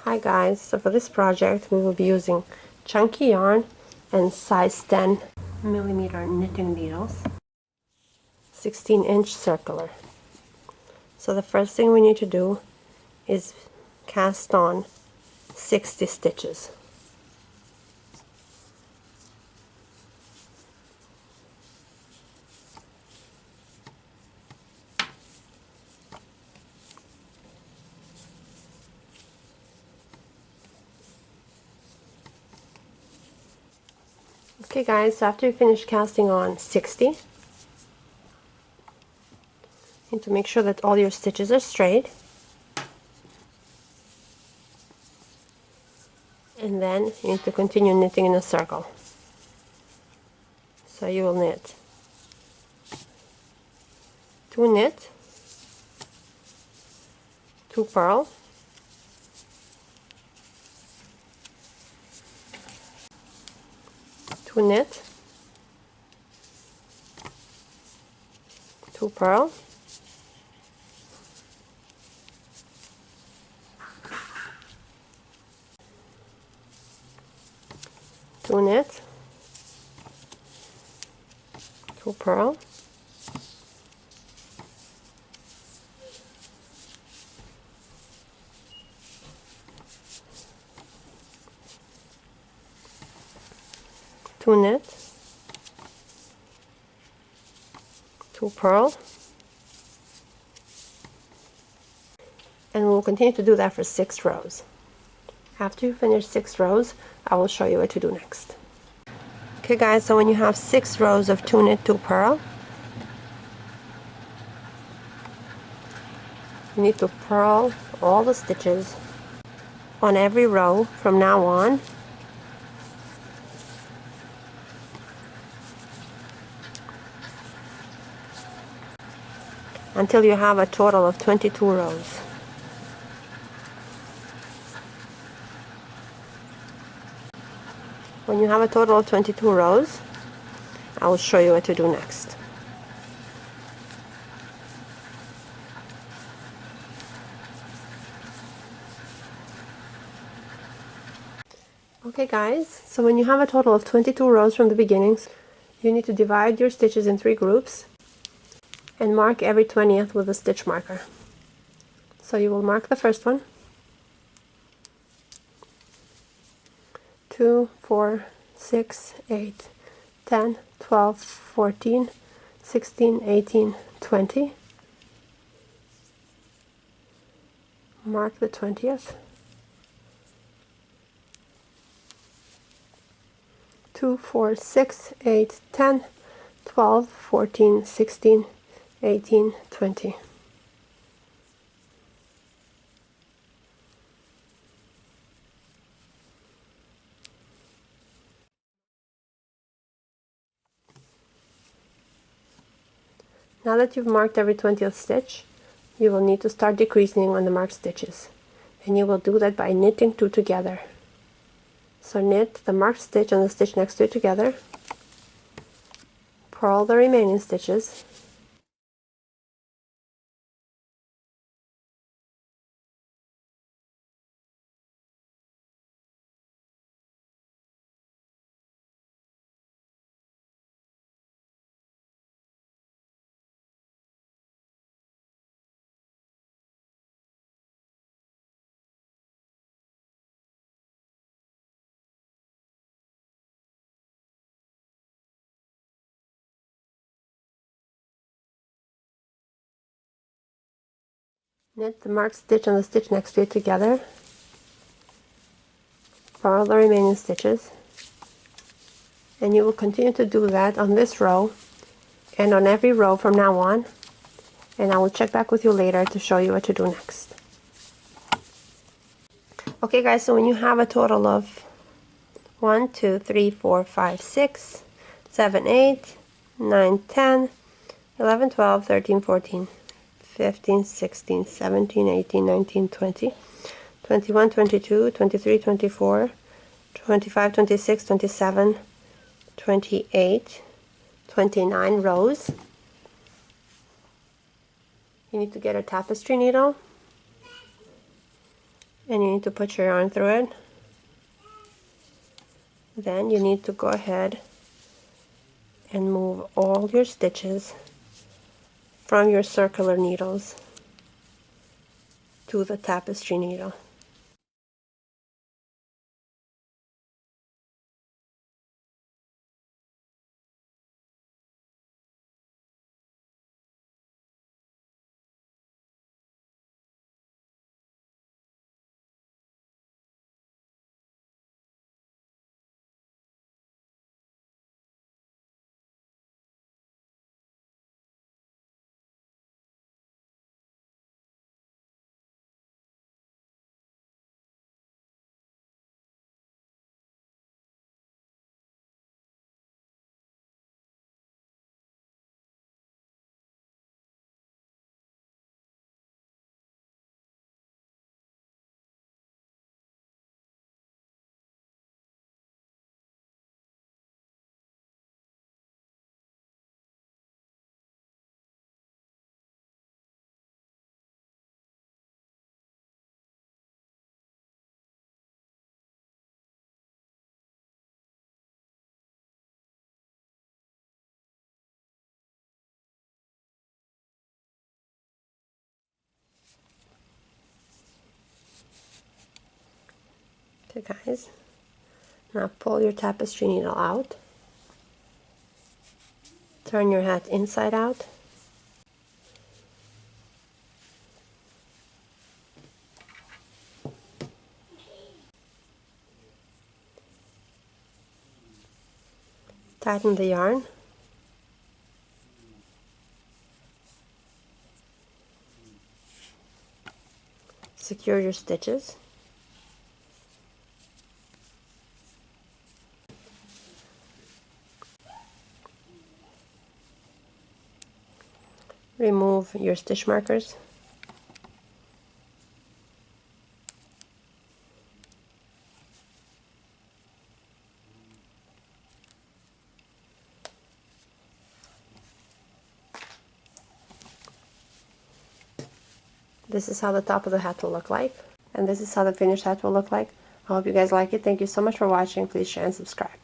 Hi guys, so for this project we will be using chunky yarn and size 10 millimeter knitting needles, 16-inch circular. So the first thing we need to do is cast on 60 stitches. Okay guys, so after you finish casting on 60, you need to make sure that all your stitches are straight. And then you need to continue knitting in a circle. So you will knit 2 knit, 2 purl, 2 knit, 2 purl, 2 knit, 2 purl, 2 knit, 2 purl, and we'll continue to do that for 6 rows. After you finish 6 rows, I will show you what to do next. Okay guys, so when you have 6 rows of 2 knit, 2 purl, you need to purl all the stitches on every row from now on until you have a total of 22 rows. When you have a total of 22 rows, I will show you what to do next. Okay guys, so when you have a total of 22 rows from the beginning, you need to divide your stitches in 3 groups and mark every 20th with a stitch marker. So you will mark the first one, 2, 4, 6, 8, 10, 12, 14, 16, 18, 20. Mark the 20th. 2, 4, 6, 8, 10, 12, 14, 16, 18, 20. Now that you've marked every 20th stitch, you will need to start decreasing on the marked stitches. And you will do that by knitting 2 together. So knit the marked stitch and the stitch next to it together, purl the remaining stitches, knit the marked stitch and the stitch next to it together, purl the remaining stitches, and you will continue to do that on this row and on every row from now on, and I will check back with you later to show you what to do next. Okay guys, so when you have a total of 1, 2, 3, 4, 5, 6, 7, 8, 9, 10, 11, 12, 13, 14, 15, 16, 17, 18, 19, 20, 21, 22, 23, 24, 25, 26, 27, 28, 29 rows. You need to get a tapestry needle and you need to put your yarn through it. Then you need to go ahead and move all your stitches from your circular needles to the tapestry needle. Okay guys, now pull your tapestry needle out, turn your hat inside out, tighten the yarn, secure your stitches, remove your stitch markers, this is how the top of the hat will look like, and this is how the finished hat will look like. I hope you guys like it. Thank you so much for watching. Please share and subscribe.